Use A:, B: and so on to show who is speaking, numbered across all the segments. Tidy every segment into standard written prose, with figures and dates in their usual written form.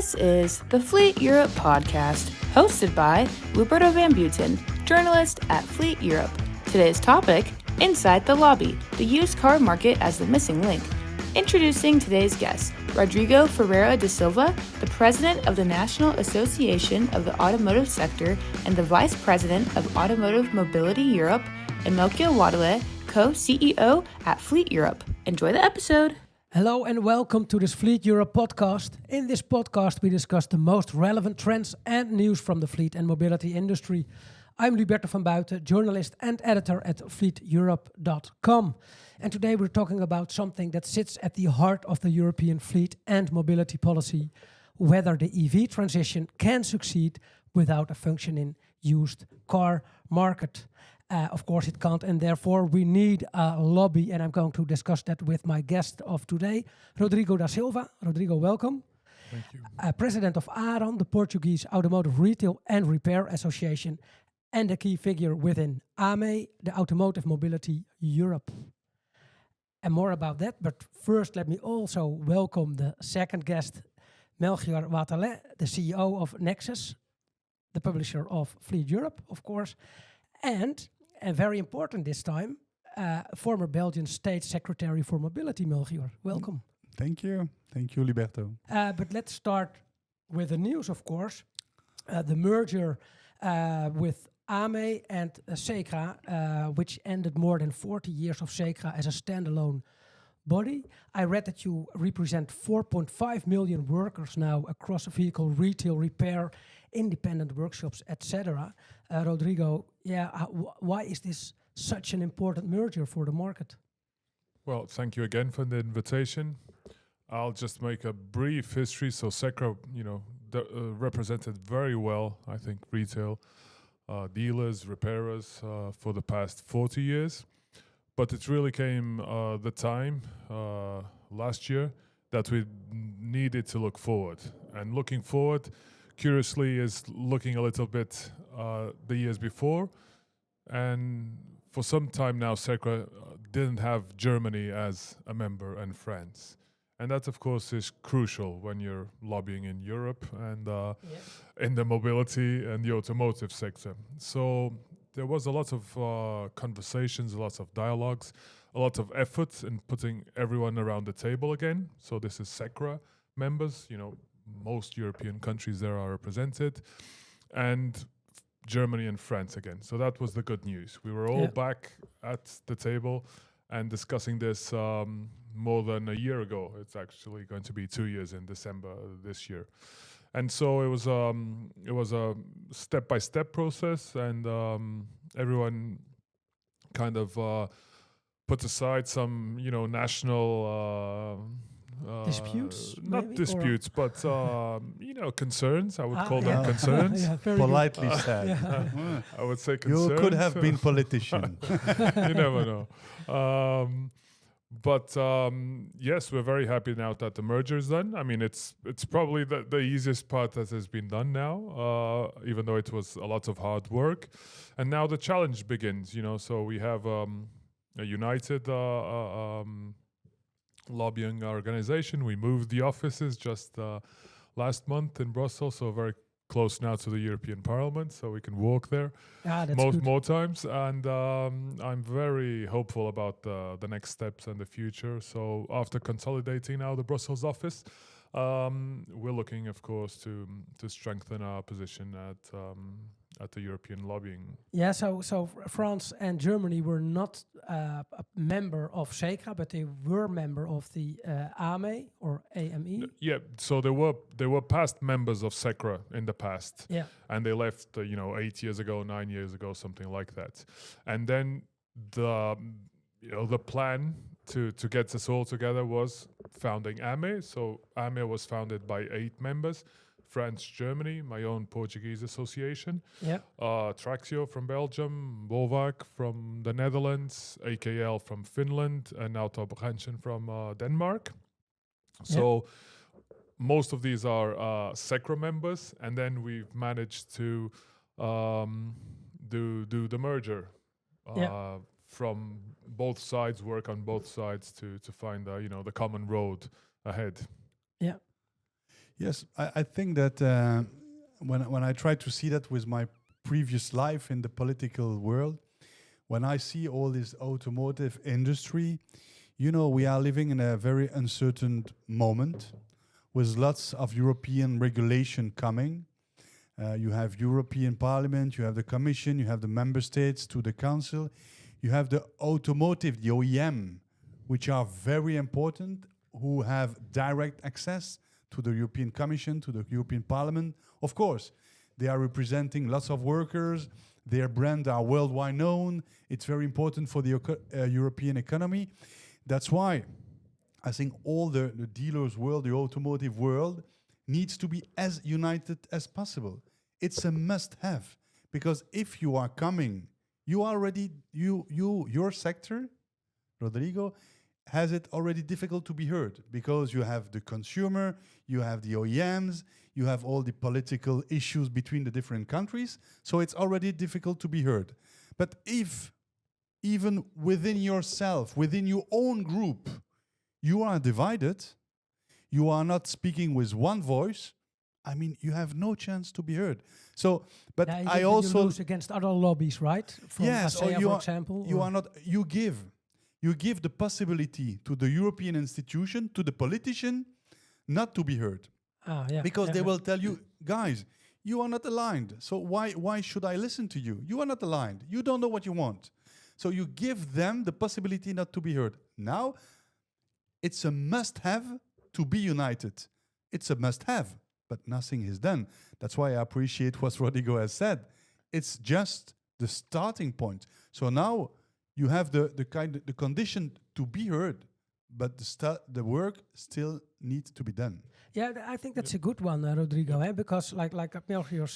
A: This is the Fleet Europe podcast, hosted by Luberto van Buiten, journalist at Fleet Europe. Today's topic, Inside the Lobby, the used car market as the missing link. Introducing today's guest, Rodrigo Ferreira de Silva, the president of the National Association of the Automotive Sector and the vice president of Automotive Mobility Europe, and Melchior Wathelet, co-CEO at Fleet Europe. Enjoy the episode.
B: Hello and welcome to this Fleet Europe podcast. In this podcast, we discuss the most relevant trends and news from the fleet and mobility industry. I'm Luberto van Buiten, journalist and editor at fleeteurope.com. And today we're talking about something that sits at the heart of the European fleet and mobility policy, whether the EV transition can succeed without a functioning used car market. Of course it can't, and therefore we need a lobby, and I'm going to discuss that with my guest of today, Rodrigo da Silva. Rodrigo, welcome.
C: Thank you.
B: President of ARAN, the Portuguese Automotive Retail and Repair Association, and a key figure within AME, the Automotive Mobility Europe. And more about that, but first let me also welcome the second guest, Melchior Wathelet, the CEO of Nexus, the publisher of Fleet Europe, of course, and very important this time, former Belgian State Secretary for Mobility, Melchior. Welcome.
C: Thank you. Thank you, Luberto.
B: But let's start with the news, of course. The merger with AME and CECRA, which ended more than 40 years of CECRA as a standalone body. I read that you represent 4.5 million workers now across vehicle retail, repair, independent workshops, etc. Rodrigo, why is this such an important merger for the market?
D: Well, thank you again for the invitation. I'll just make a brief history. So CECRA, represented very well, I think, retail dealers, repairers for the past 40 years. But it really came the time last year that we needed to look forward. And looking forward, curiously, is looking a little bit the years before. And for some time now, CECRA didn't have Germany as a member and France. And that, of course, is crucial when you're lobbying in Europe and in the mobility and the automotive sector. So there was a lot of conversations, a lot of dialogues, a lot of effort in putting everyone around the table again. So this is CECRA members, most European countries there are represented, and Germany and France again. So that was the good news. We were all back at the table and discussing this more than a year ago. It's actually going to be 2 years in December this year. And so it was a step-by-step process, and everyone kind of put aside some, national
B: disputes?
D: Not disputes, but concerns. I would call them concerns.
C: Politely said.
D: I would say concerns.
C: You could have been politician.
D: You never know. But yes, we're very happy now that the merger is done. I mean, it's probably the easiest part that has been done now, even though it was a lot of hard work. And now the challenge begins, So we have a united lobbying organization. We moved the offices just last month in Brussels, so very close now to the European Parliament, so we can walk there more times. And I'm very hopeful about the next steps and the future. So after consolidating now the Brussels office, we're looking, of course, to strengthen our position at the European lobbying.
B: Yeah, so France and Germany were not a member of CECRA, but they were member of the AME or AME.
D: Yeah, so they were past members of CECRA in the past.
B: Yeah,
D: and they left 8 years ago, 9 years ago, something like that. And then the plan to get us all together was founding AME. So AME was founded by 8 members: France, Germany, my own Portuguese association, Traxio from Belgium, Volvac from the Netherlands, AKL from Finland, and Automotive from Denmark. So most of these are CECRA members, and then we've managed to do the merger from both sides, work on both sides to find the common road ahead.
C: Yes, I think that when I try to see that with my previous life in the political world, when I see all this automotive industry, we are living in a very uncertain moment with lots of European regulation coming. You have European Parliament, you have the Commission, you have the member states to the Council, you have the automotive, the OEM, which are very important, who have direct access to the European Commission, to the European Parliament. Of course, they are representing lots of workers, their brand are worldwide known, it's very important for the European economy. That's why I think all the dealers world, the automotive world, needs to be as united as possible. It's a must-have, because if you are coming, your sector, Rodrigo, has it already difficult to be heard, because you have the consumer, you have the OEMs, you have all the political issues between the different countries, so it's already difficult to be heard. But if even within yourself, within your own group, you are divided, you are not speaking with one voice, I mean, you have no chance to be heard. So, but I also
B: you lose against other lobbies, right? From
C: yes,
B: ASEA,
C: you
B: for
C: are,
B: example.
C: you are not. You give the possibility to the European institution, to the politician, not to be heard, because they will tell you, guys, you are not aligned. So why should I listen to you? You are not aligned. You don't know what you want. So you give them the possibility not to be heard. Now, it's a must-have to be united. It's a must-have, but nothing is done. That's why I appreciate what Rodrigo has said. It's just the starting point. So now you have the condition to be heard, but the work still needs to be done.
B: Yeah, I think that's a good one, Rodrigo, because like Melchior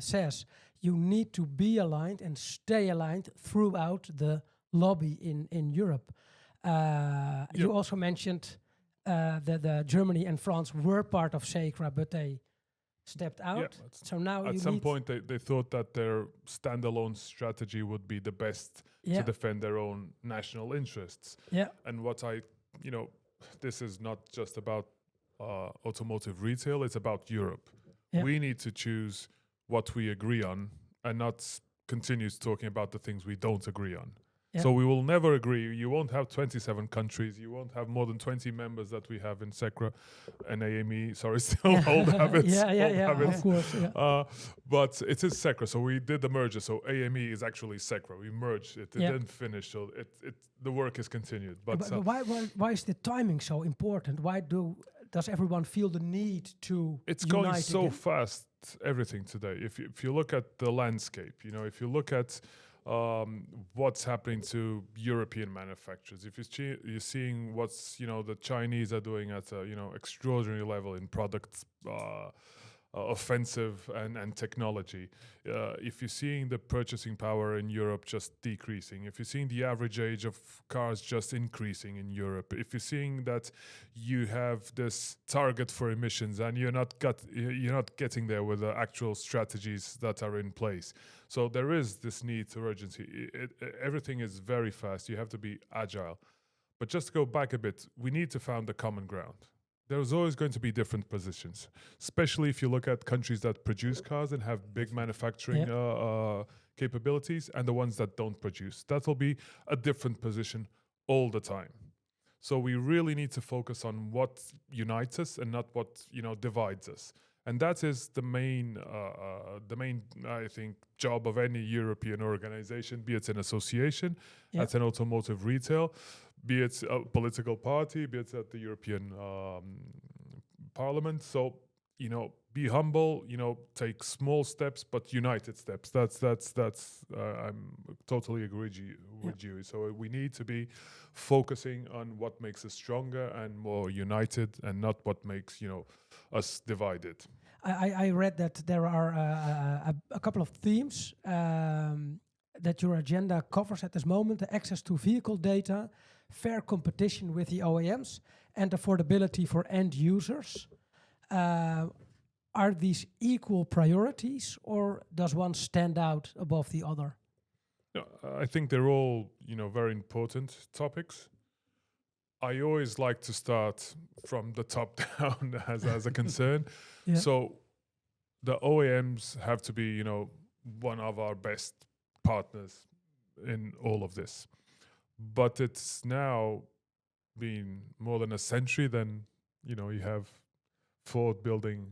B: says, you need to be aligned and stay aligned throughout the lobby in Europe. You also mentioned that Germany and France were part of CECRA, but they stepped out.
D: Yeah,
B: so now
D: at some point they thought that their standalone strategy would be the best to defend their own national interests.
B: Yeah.
D: And this is not just about automotive retail, it's about Europe. Yeah. We need to choose what we agree on and not continue talking about the things we don't agree on. Yeah. So we will never agree. You won't have 27 countries. You won't have more than 20 members that we have in CECRA and AME. Sorry, still old habits.
B: Habits. Of course. Yeah.
D: But it is CECRA. So we did the merger. So AME is actually CECRA. We merged it. It didn't finish. So the work is continued. But
B: why is the timing so important? Why does everyone feel the need to
D: It's
B: unite
D: going so
B: again?
D: fast, everything today. If you look at the landscape, if you look at what's happening to European manufacturers, if you're seeing what's the Chinese are doing at a extraordinary level in product offensive and technology, if you're seeing the purchasing power in Europe just decreasing, if you're seeing the average age of cars just increasing in Europe, if you're seeing that you have this target for emissions and you're not getting there with the actual strategies that are in place. So there is this need to urgency. Everything is very fast. You have to be agile. But just to go back a bit, we need to find the common ground. There's always going to be different positions, especially if you look at countries that produce cars and have big manufacturing capabilities and the ones that don't produce. That will be a different position all the time. So we really need to focus on what unites us and not what divides us. And that is the main, I think, job of any European organization, be it an association, at an automotive retail, be it a political party, be it at the European Parliament. So, be humble, take small steps, but united steps. That's. I'm totally agree with you. So we need to be focusing on what makes us stronger and more united, and not what makes us divided.
B: I read that there are a couple of themes that your agenda covers at this moment: the access to vehicle data, fair competition with the OEMs, and affordability for end users. Are these equal priorities, or does one stand out above the other?
D: I think they're all, very important topics. I always like to start from the top down as a concern.
B: Yeah.
D: So the OEMs have to be, one of our best partners in all of this. But it's now been more than a century. Then, you have Ford building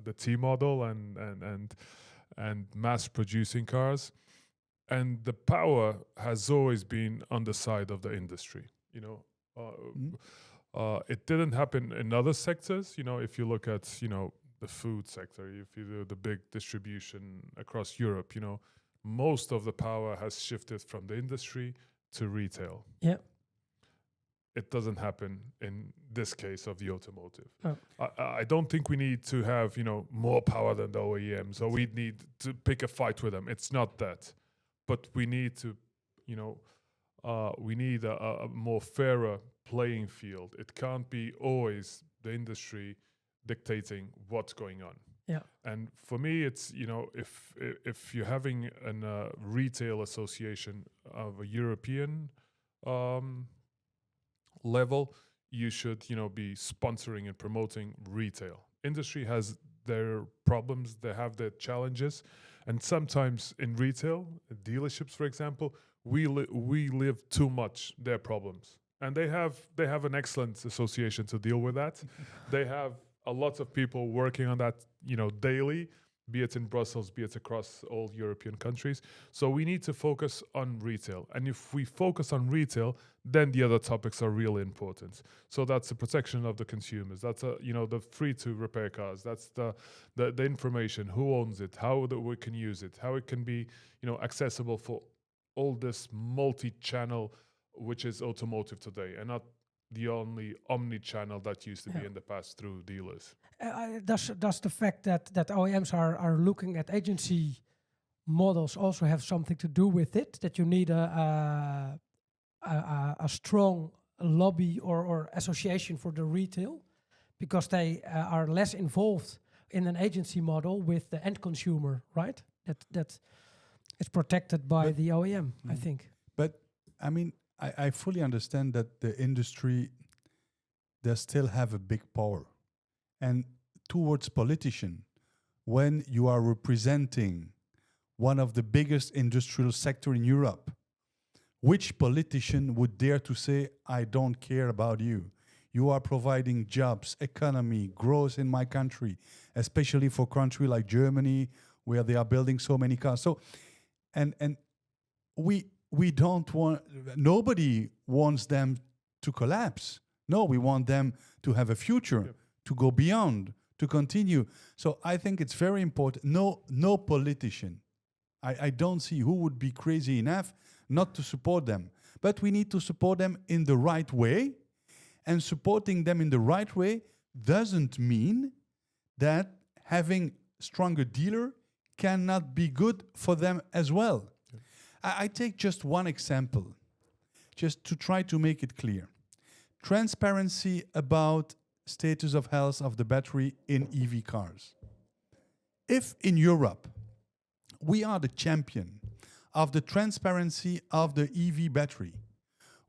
D: the T model and mass producing cars. And the power has always been on the side of the industry, It didn't happen in other sectors. If you look at, the food sector, if you do the big distribution across Europe, most of the power has shifted from the industry to retail.
B: Yeah.
D: It doesn't happen in this case of the automotive.
B: Oh.
D: I don't think we need to have, more power than the OEMs, or we need to pick a fight with them. It's not that. But we need to, we need a more fairer playing field. It can't be always the industry dictating what's going on.
B: Yeah.
D: And for me, it's, if you're having a retail association of a European level, you should, be sponsoring and promoting retail. Industry has their problems, they have their challenges. And sometimes in retail, dealerships, for example, we live too much their problems. And they have an excellent association to deal with that. They have a lot of people working on that, daily, be it in Brussels, be it across all European countries. So we need to focus on retail. And if we focus on retail, then the other topics are really important. So that's the protection of the consumers. That's the free to repair cars. That's the information, who owns it, how we can use it, how it can be, accessible for all this multi-channel, which is automotive today, and not the only omni-channel that used to be in the past through dealers.
B: Does the fact that OEMs are looking at agency models also have something to do with it? That you need a strong lobby or association for the retail, because they are less involved in an agency model with the end consumer, right? That it's protected by the OEM, I think.
C: But I mean, I fully understand that the industry, they still have a big power. And towards politician, when you are representing one of the biggest industrial sector in Europe, which politician would dare to say, I don't care about you? You are providing jobs, economy, growth in my country, especially for country like Germany, where they are building so many cars. So, and we don't want, nobody wants them to collapse. No, we want them to have a future, to go beyond, to continue. So I think it's very important. No politician. I don't see who would be crazy enough not to support them. But we need to support them in the right way. And supporting them in the right way doesn't mean that having stronger dealer cannot be good for them as well. I take just one example, just to try to make it clear. Transparency about status of health of the battery in EV cars. If in Europe we are the champion of the transparency of the EV battery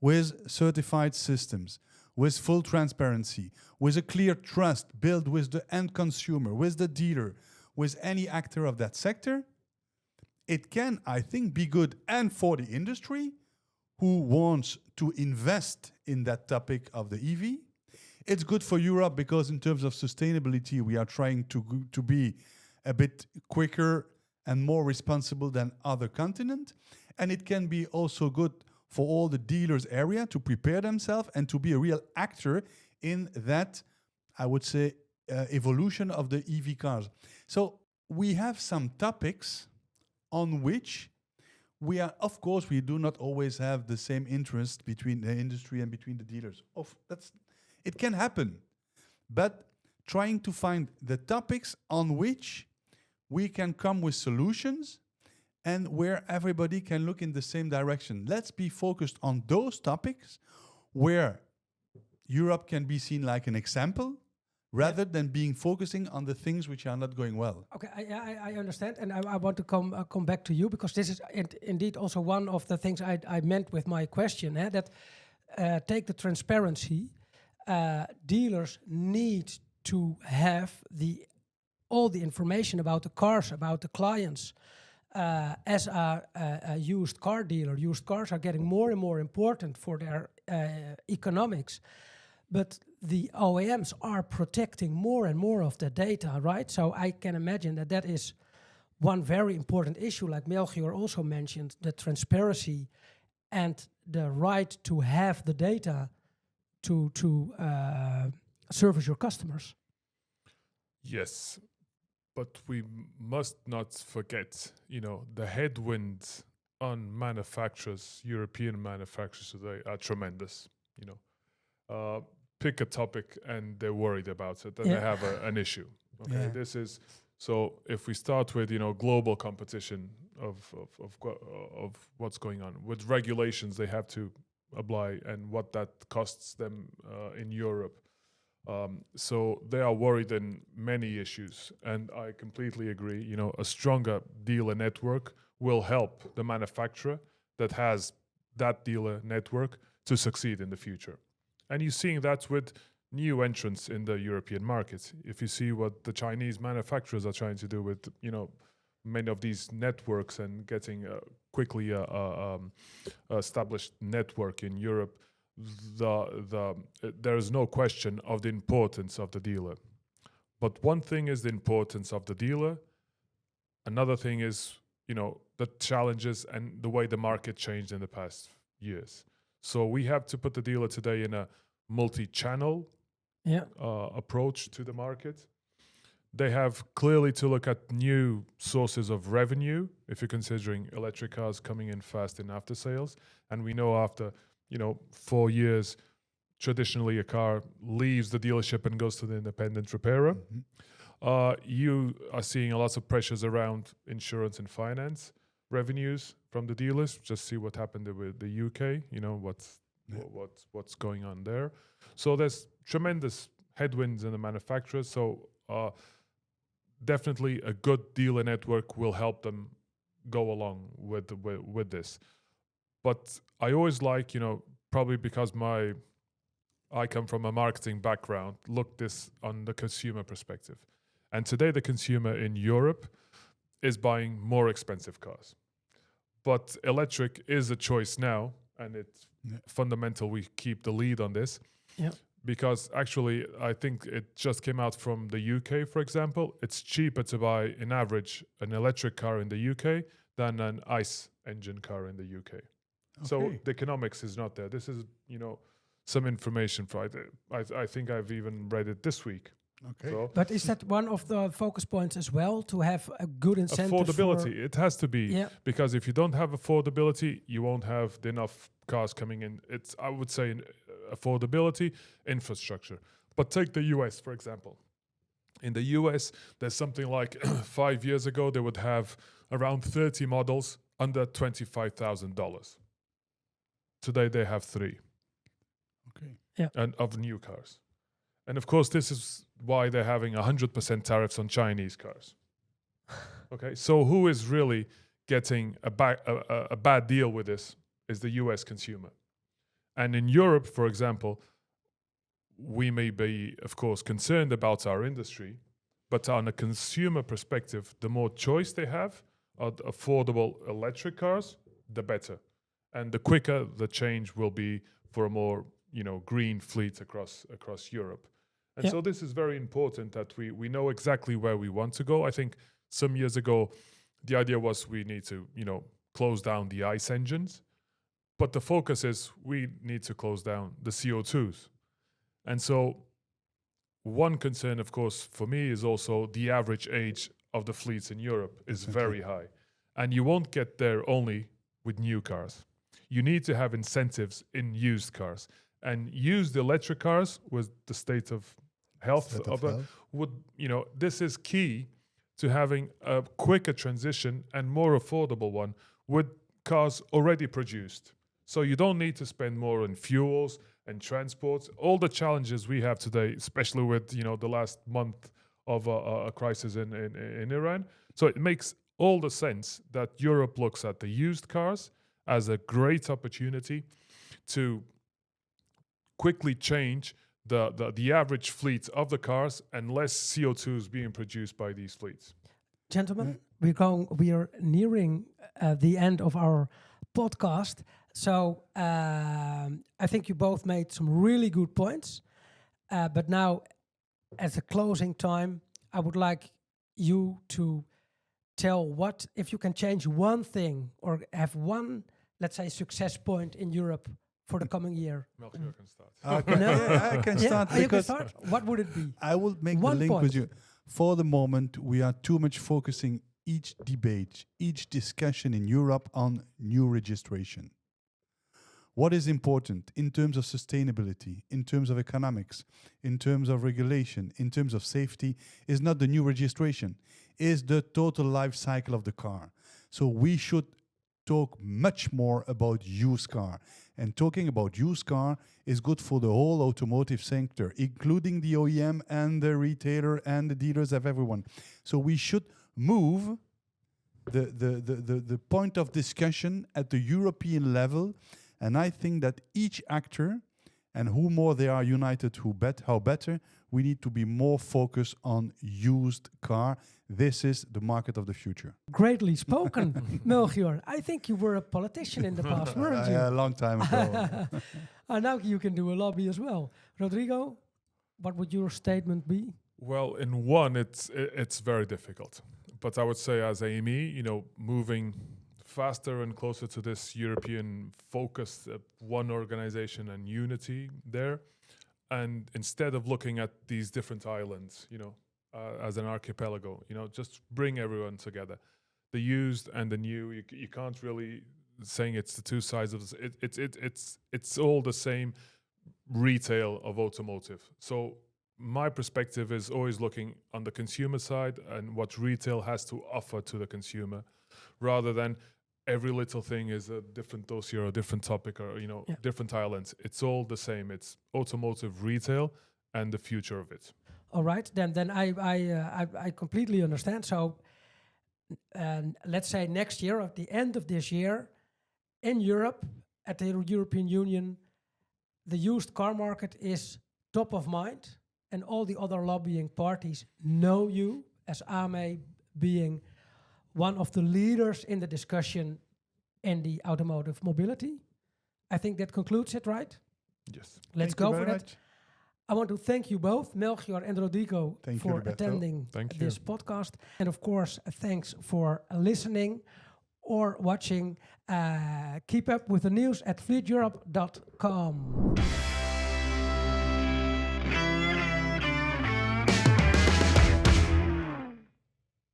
C: with certified systems, with full transparency, with a clear trust built with the end consumer, with the dealer, with any actor of that sector, it can, I think, be good and for the industry who wants to invest in that topic of the EV. It's good for Europe because in terms of sustainability, we are trying to be a bit quicker and more responsible than other continents. And it can be also good for all the dealers area to prepare themselves and to be a real actor in that, I would say, evolution of the EV cars. So we have some topics on which we are, of course, we do not always have the same interest between the industry and between the dealers. It can happen, but trying to find the topics on which we can come with solutions and where everybody can look in the same direction. Let's be focused on those topics where Europe can be seen like an example, rather than being focusing on the things which are not going well.
B: Okay, I understand, and I want to come back to you, because this is indeed also one of the things I meant with my question, that take the transparency. Dealers need to have all the information about the cars, about the clients. As a used car dealer, used cars are getting more and more important for their economics. But the OEMs are protecting more and more of the data, right? So I can imagine that is one very important issue, like Melchior also mentioned, the transparency and the right to have the data to service your customers.
D: Yes, but we must not forget, the headwinds on manufacturers, European manufacturers today are tremendous. Pick a topic and they're worried about it, and they have an issue. Okay, this is so. If we start with global competition of what's going on with regulations, they have to apply and what that costs them in Europe. So they are worried in many issues, and I completely agree. A stronger dealer network will help the manufacturer that has that dealer network to succeed in the future. And you're seeing that with new entrants in the European market. If you see what the Chinese manufacturers are trying to do with, many of these networks and getting quickly established network in Europe, there is no question of the importance of the dealer. But one thing is the importance of the dealer. Another thing is, the challenges and the way the market changed in the past years. So we have to put the dealer today in a multi-channel approach to the market. They have clearly to look at new sources of revenue, if you're considering electric cars coming in fast in after sales. And we know after 4 years, traditionally a car leaves the dealership and goes to the independent repairer. You are seeing a lot of pressures around insurance and finance revenues from the dealers. Just see what happened with the UK, what's going on there. So there's tremendous headwinds in the manufacturers. So definitely a good dealer network will help them go along with this. But I always like, probably because I come from a marketing background, look this on the consumer perspective. And today the consumer in Europe is buying more expensive cars. But electric is a choice now, and it's fundamental we keep the lead on this. Because actually, I think it just came out from the UK, for example. It's cheaper to buy, in average, an electric car in the UK than an ICE engine car in the UK. Okay. So the economics is not there. This is, some information for I think I've even read it this week.
C: Okay.
B: So but is that one of the focus points as well, to have a good incentive?
D: Affordability, it has to be. Because if you don't have affordability, you won't have enough cars coming in. It's, I would say, affordability, infrastructure. But take the US, for example. In the US, there's something like 5 years ago, they would have around 30 models under $25,000. Today, they have 3.
C: Okay.
D: And of new cars. And of course, this is why they're having 100% tariffs on Chinese cars. Okay, so who is really getting a bad deal with this is the US consumer. And in Europe, for example, we may be, of course, concerned about our industry, but on a consumer perspective, the more choice they have of affordable electric cars, the better. And the quicker the change will be for a more, green fleet across Europe. And so this is very important that we know exactly where we want to go. I think some years ago, the idea was we need to, close down the ICE engines. But the focus is we need to close down the CO2s. And so one concern, of course, for me is also the average age of the fleets in Europe is very high. And you won't get there only with new cars. You need to have incentives in used cars. And used electric cars with the state of health would, this is key to having a quicker transition and more affordable one with cars already produced. So you don't need to spend more on fuels and transports. All the challenges we have today, especially with, the last month of a crisis in Iran. So it makes all the sense that Europe looks at the used cars as a great opportunity to quickly change the average fleet of the cars and less CO2 is being produced by these fleets.
B: Gentlemen, we are nearing the end of our podcast. So I think you both made some really good points. But now, as a closing time, I would like you to tell what, if you can change one thing or have one, let's say, success point in Europe for the coming year.
D: Melchior can start.
C: I can start
B: You can
C: because
B: start. What would it be?
C: I will make
B: One
C: the link
B: point.
C: with you. For the moment, we are too much focusing each debate, each discussion in Europe on new registration. What is important in terms of sustainability, in terms of economics, in terms of regulation, in terms of safety, is not the new registration, is the total life cycle of the car. So we should talk much more about used car. And talking about used car is good for the whole automotive sector, including the OEM and the retailer and the dealers of everyone. So we should move the point of discussion at the European level. And I think that each actor, and who more they are united, how better, we need to be more focused on used car. This is the market of the future.
B: Greatly spoken, Melchior. I think you were a politician in the past, weren't you?
C: A long time ago.
B: And now you can do a lobby as well. Rodrigo, what would your statement be?
D: Well, in one, it's very difficult. But I would say as AME, moving faster and closer to this European focused one organization and unity there. And instead of looking at these different islands, as an archipelago, just bring everyone together. The used and the new, you can't really saying it's the two sides of this. It's all the same retail of automotive. So my perspective is always looking on the consumer side and what retail has to offer to the consumer, rather than every little thing is a different dossier or a different topic or different islands. It's all the same. It's automotive retail and the future of it.
B: All right, then I completely understand. So let's say next year, at the end of this year, in Europe, at the European Union, the used car market is top of mind, and all the other lobbying parties know you as AME being one of the leaders in the discussion in the automotive mobility. I think that concludes it, right?
D: Yes.
B: Let's go for that. I want to thank you both, Melchior and Rodrigo, for attending this podcast. And of course, thanks for listening or watching. Keep up with the news at fleeteurope.com.